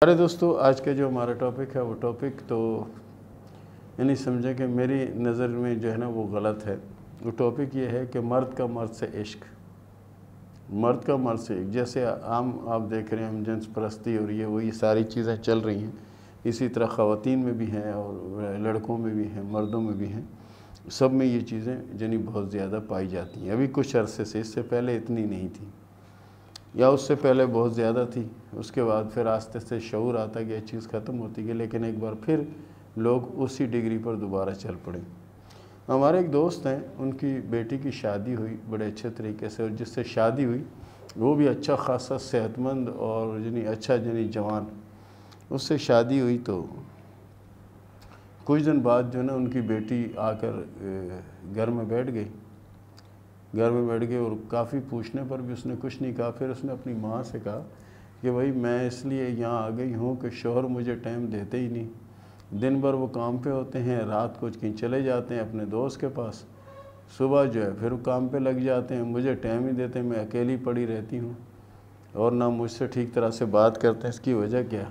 अरे दोस्तों, आज का जो हमारा टॉपिक है वो टॉपिक तो यानी समझे कि मेरी नज़र में जो है ना वो गलत है। वो टॉपिक ये है कि मर्द का मर्द से इश्क, मर्द का मर्द से इश्क। जैसे आम आप देख रहे हैं हम जिन्स परस्ती और ये सारी चीज़ें चल रही हैं, इसी तरह ख़वातीन में भी हैं और लड़कों में भी हैं, मर्दों में भी हैं। सब में ये चीज़ें यानी बहुत ज़्यादा पाई जाती हैं। अभी कुछ अरसे से, इससे पहले इतनी नहीं थी या उससे पहले बहुत ज़्यादा थी। उसके बाद फिर आस्ते से शऊर आता गया, चीज़ ख़त्म होती गई, लेकिन एक बार फिर लोग उसी डिग्री पर दोबारा चल पड़े। हमारे एक दोस्त हैं, उनकी बेटी की शादी हुई बड़े अच्छे तरीके से, और जिससे शादी हुई वो भी अच्छा खासा सेहतमंद और यानी अच्छा यानी जवान, उससे शादी हुई। तो कुछ दिन बाद जो है ना उनकी बेटी आकर घर में बैठ गई और काफ़ी पूछने पर भी उसने कुछ नहीं कहा। फिर उसने अपनी माँ से कहा कि भाई मैं इसलिए यहाँ आ गई हूँ कि शौहर मुझे टाइम देते ही नहीं, दिन भर वो काम पे होते हैं, रात को कहीं चले जाते हैं अपने दोस्त के पास, सुबह जो है फिर वो काम पे लग जाते हैं, मुझे टाइम ही देते हैं, मैं अकेली पड़ी रहती हूँ और ना मुझसे ठीक तरह से बात करते हैं। इसकी वजह क्या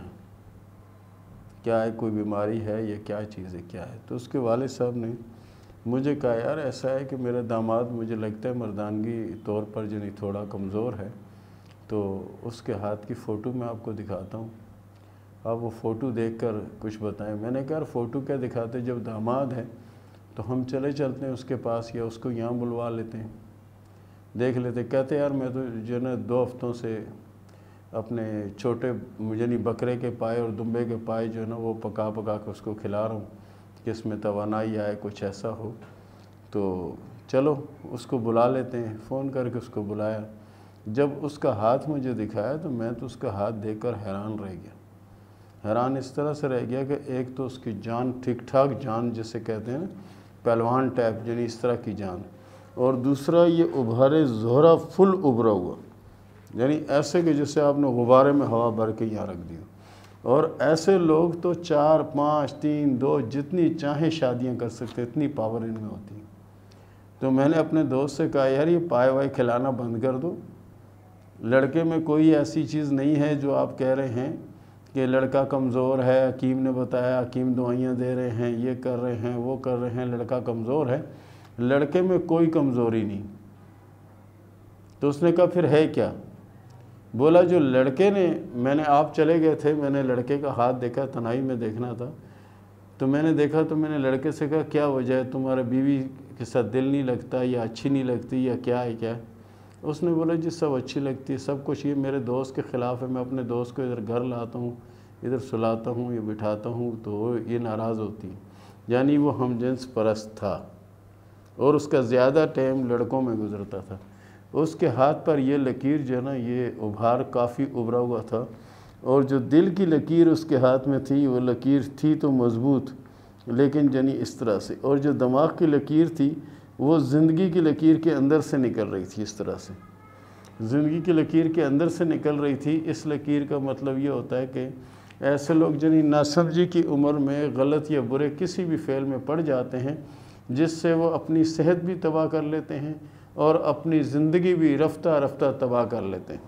है, कोई बीमारी है या क्या चीज़ है, क्या है? तो उसके वालिद साहब ने मुझे कहा, यार ऐसा है कि मेरा दामाद मुझे लगता है मर्दानगी तौर पर जो नहीं थोड़ा कमज़ोर है, तो उसके हाथ की फ़ोटो मैं आपको दिखाता हूँ, आप वो फ़ोटो देखकर कुछ बताएं। मैंने कहा, फ़ोटो क्या दिखाते, जब दामाद है तो हम चलते हैं उसके पास या उसको यहाँ बुलवा लेते हैं, देख लेते। कहते यार मैं तो जो ना 2 हफ्तों से अपने छोटे यानी बकरे के पाए और दुम्बे के पाए जो है ना वो पका के उसको खिला रहा हूँ कि इसमें तवानाई आए, कुछ ऐसा हो। तो चलो उसको बुला लेते हैं। फ़ोन करके उसको बुलाया। जब उसका हाथ मुझे दिखाया तो मैं तो उसका हाथ देखकर हैरान रह गया। हैरान इस तरह से रह गया कि एक तो उसकी जान ठीक ठाक जान जिसे कहते हैं ना पहलवान टाइप, यानी इस तरह की जान, और दूसरा ये उभारे ज़ोहरा फुल उभरा हुआ, यानी ऐसे कि जैसे आपने गुब्बारे में हवा भर के यहाँ रख दी। और ऐसे लोग तो 4, 5, 3, 2 जितनी चाहें शादियां कर सकते, इतनी पावर इनमें होती है। तो मैंने अपने दोस्त से कहा, यार ये पाए वाई खिलाना बंद कर दो। लड़के में कोई ऐसी चीज़ नहीं है जो आप कह रहे हैं कि लड़का कमज़ोर है, हकीम ने बताया, हकीम दवाइयाँ दे रहे हैं, ये कर रहे हैं, वो कर रहे हैं, लड़का कमज़ोर है। लड़के में कोई कमज़ोरी नहीं। तो उसने कहा फिर है क्या? बोला जो लड़के ने, मैंने आप चले गए थे, मैंने लड़के का हाथ देखा, तनाई में देखना था, तो मैंने देखा तो मैंने लड़के से कहा क्या वजह है, तुम्हारे बीवी के साथ दिल नहीं लगता या अच्छी नहीं लगती या क्या है क्या? उसने बोला जी सब अच्छी लगती है, सब कुछ, ये मेरे दोस्त के ख़िलाफ़ है, मैं अपने दोस्त को इधर घर लाता हूँ, इधर सुलाता हूँ या बिठाता हूँ तो ये नाराज़ होती है। यानी वो हमजिन्स परस्त था और उसका ज़्यादा टाइम लड़कों में गुजरता था। उसके हाथ पर ये लकीर जो है ना ये उभार काफ़ी उभरा हुआ था, और जो दिल की लकीर उसके हाथ में थी वो लकीर थी तो मज़बूत, लेकिन जनी इस तरह से, और जो दिमाग की लकीर थी वो ज़िंदगी की लकीर के अंदर से निकल रही थी, इस तरह से ज़िंदगी की लकीर के अंदर से निकल रही थी। इस लकीर का मतलब ये होता है कि ऐसे लोग जनी नासमझी की उम्र में गलत या बुरे किसी भी फ़ेल में पड़ जाते हैं जिससे वो अपनी सेहत भी तबाह कर लेते हैं और अपनी ज़िंदगी भी रफ्ता रफ्ता तबाह कर लेते हैं।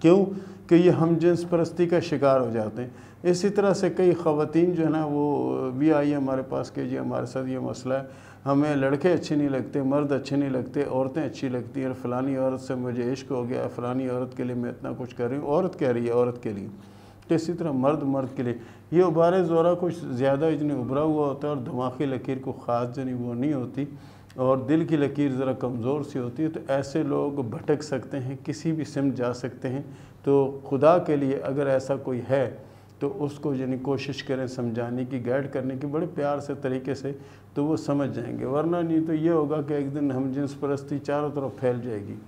क्यों? कि ये हमजिन्स परस्ती का शिकार हो जाते हैं। इसी तरह से कई ख़वातीन जो है ना वो भी आई हमारे पास कि जी हमारे साथ ये मसला है, हमें लड़के अच्छे नहीं लगते, मर्द अच्छे नहीं लगते, औरतें अच्छी लगती हैं, फ़लानी औरत से मुझे इश्क हो गया, फ़लानी औरत के लिए मैं इतना कुछ कर रही हूँ। औरत कह रही है औरत के लिए, तो इसी तरह मर्द के लिए। ये उबारे ज़ोरा कुछ ज़्यादा इतनी उभरा हुआ होता है और दिमागी लकीर को ख़ास जनी वो नहीं होती, और दिल की लकीर ज़रा कमज़ोर सी होती है। तो ऐसे लोग भटक सकते हैं, किसी भी सिमत जा सकते हैं। तो खुदा के लिए अगर ऐसा कोई है तो उसको यानी कोशिश करें समझाने की, गाइड करने की बड़े प्यार से तरीके से, तो वो समझ जाएंगे। वरना नहीं तो ये होगा कि एक दिन हमजिन्स परस्ती चारों तरफ फैल जाएगी।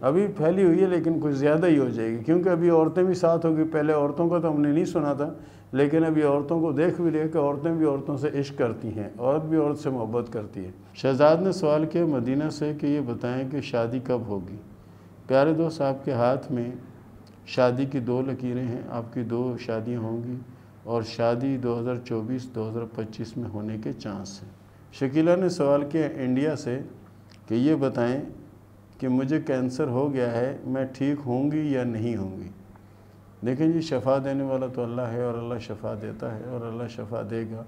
अभी फैली हुई है लेकिन कुछ ज़्यादा ही हो जाएगी, क्योंकि अभी औरतें भी साथ होगी। पहले औरतों का तो हमने नहीं सुना था, लेकिन अभी औरतों को देख भी रहे कि औरतें भी औरतों से इश्क करती हैं, औरत भी औरत से मोहब्बत करती है। शहजाद ने सवाल किया मदीना से कि ये बताएं कि शादी कब होगी। प्यारे दोस्त, आपके हाथ में शादी की 2 लकीरें हैं, आपकी 2 शादियाँ होंगी और शादी 2024-2025 में होने के चांस हैं। शकीला ने सवाल किया इंडिया से कि ये बताएं कि मुझे कैंसर हो गया है, मैं ठीक होंगी या नहीं होंगी। دیکھیں جی، شفا دینے والا تو اللہ ہے، اور اللہ شفا دیتا ہے اور اللہ شفا دے گا۔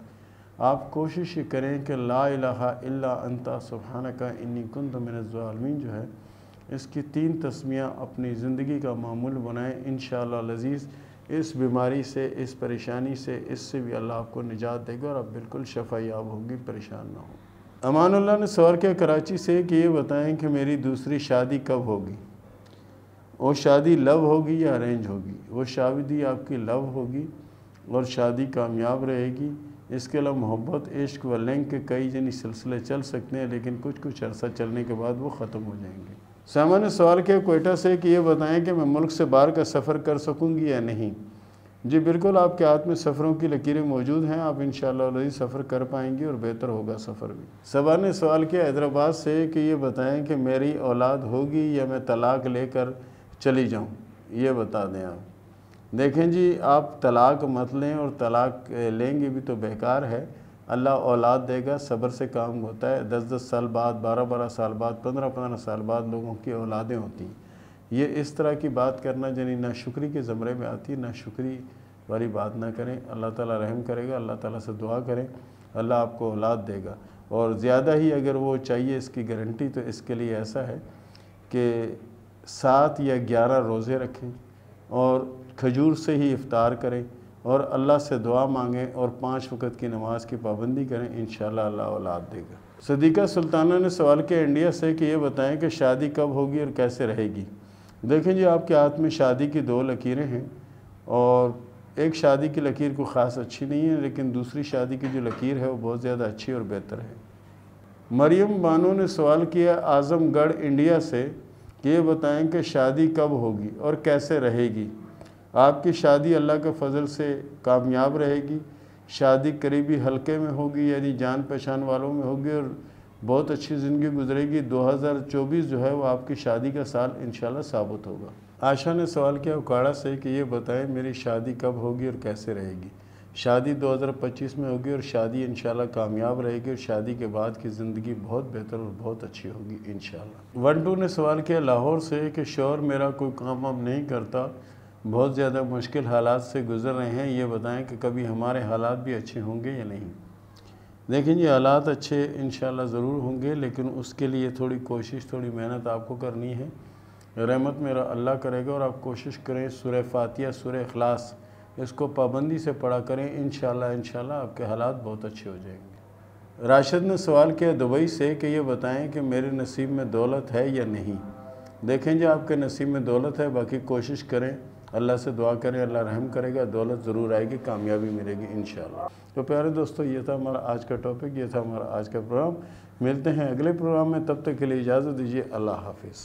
آپ کوشش یہ کریں کہ لا الہ الا انت سبحانک انی کنت من الظالمین جو ہے، اس کی 3 تسمیہ اپنی زندگی کا معمول بنائیں۔ انشاءاللہ العزیز اس بیماری سے، اس پریشانی سے، اس سے بھی اللہ آپ کو نجات دے گا اور آپ بالکل شفا یاب ہوگی، پریشان نہ ہوں۔ امان اللہ نے سوال کیا کراچی سے کہ یہ بتائیں کہ میری دوسری شادی کب ہوگی؟ وہ شادی لو ہوگی یا ارینج ہوگی؟ وہ شادی آپ کی لو ہوگی اور شادی کامیاب رہے گی۔ اس کے علاوہ محبت، عشق و لنک کے کئی سلسلے چل سکتے ہیں، لیکن کچھ عرصہ چلنے کے بعد وہ ختم ہو جائیں گے۔ سامع نے سوال کیا کوئٹہ سے کہ یہ بتائیں کہ میں ملک سے باہر کا سفر کر سکوں گی یا نہیں؟ جی بالکل، آپ کے ہاتھ میں سفروں کی لکیریں موجود ہیں، آپ انشاءاللہ العزیز سفر کر پائیں گے اور بہتر ہوگا سفر بھی۔ صبا نے سوال کیا حیدرآباد سے کہ یہ بتائیں کہ میری اولاد ہوگی یا میں طلاق لے کر چلی جاؤں؟ یہ بتا دیں آپ۔ دیکھیں جی، آپ طلاق مت لیں، اور طلاق لیں گے بھی تو بیکار ہے۔ اللہ اولاد دے گا، صبر سے کام ہوتا ہے۔ 10 سال بعد، 12 سال بعد، 15 سال بعد لوگوں کی اولادیں ہوتی ہیں۔ یہ اس طرح کی بات کرنا یعنی ناشکری کے زمرے میں آتی ہے، ناشکری والی بات نہ کریں۔ اللہ تعالیٰ رحم کرے گا، اللہ تعالیٰ سے دعا کریں، اللہ آپ کو اولاد دے گا۔ اور زیادہ ہی اگر وہ چاہیے اس کی گارنٹی، تو اس کے لیے ایسا ہے کہ 7 یا 11 روزے رکھیں اور کھجور سے ہی افطار کریں اور اللہ سے دعا مانگیں اور 5 وقت کی نماز کی پابندی کریں، انشاءاللہ اللہ اولاد دے گا۔ صدیقہ سلطانہ نے سوال کیا انڈیا سے کہ یہ بتائیں کہ شادی کب ہوگی اور کیسے رہے گی؟ دیکھیں جی، آپ کے ہاتھ میں شادی کی 2 لکیریں ہیں، اور ایک شادی کی لکیر کو خاص اچھی نہیں ہے، لیکن دوسری شادی کی جو لکیر ہے وہ بہت زیادہ اچھی اور بہتر ہے۔ مریم بانو نے سوال کیا اعظم گڑھ انڈیا سے کہ یہ بتائیں کہ شادی کب ہوگی اور کیسے رہے گی؟ آپ کی شادی اللہ کے فضل سے کامیاب رہے گی، شادی قریبی حلقے میں ہوگی، یعنی جان پہچان والوں میں ہوگی، اور بہت اچھی زندگی گزرے گی۔ 2024 جو ہے وہ آپ کی شادی کا سال انشاءاللہ ثابت ہوگا۔ عائشہ نے سوال کیا اکاڑا سے کہ یہ بتائیں میری شادی کب ہوگی اور کیسے رہے گی؟ شادی 2025 میں ہوگی اور شادی انشاءاللہ کامیاب رہے گی، اور شادی کے بعد کی زندگی بہت بہتر اور بہت اچھی ہوگی انشاءاللہ۔ 12 نے سوال کیا لاہور سے کہ شوہر میرا کوئی کام اب نہیں کرتا، بہت زیادہ مشکل حالات سے گزر رہے ہیں، یہ بتائیں کہ کبھی ہمارے حالات بھی اچھے ہوں گے یا نہیں؟ دیکھیں جی، حالات اچھے انشاءاللہ ضرور ہوں گے، لیکن اس کے لیے تھوڑی کوشش، تھوڑی محنت آپ کو کرنی ہے۔ رحمت میرا اللہ کرے گا، اور آپ کوشش کریں سورہ فاتحہ، سورہ اخلاص اس کو پابندی سے پڑھا کریں، انشاءاللہ آپ کے حالات بہت اچھے ہو جائیں گے۔ راشد نے سوال کیا دبئی سے کہ یہ بتائیں کہ میرے نصیب میں دولت ہے یا نہیں؟ دیکھیں جی، آپ کے نصیب میں دولت ہے، باقی کوشش کریں، اللہ سے دعا کریں، اللہ رحم کرے گا، دولت ضرور آئے گی، کامیابی ملے گی انشاءاللہ۔ تو پیارے دوستو، یہ تھا ہمارا آج کا ٹاپک، یہ تھا ہمارا آج کا پروگرام۔ ملتے ہیں اگلے پروگرام میں، تب تک کے لیے اجازت دیجیے، اللہ حافظ۔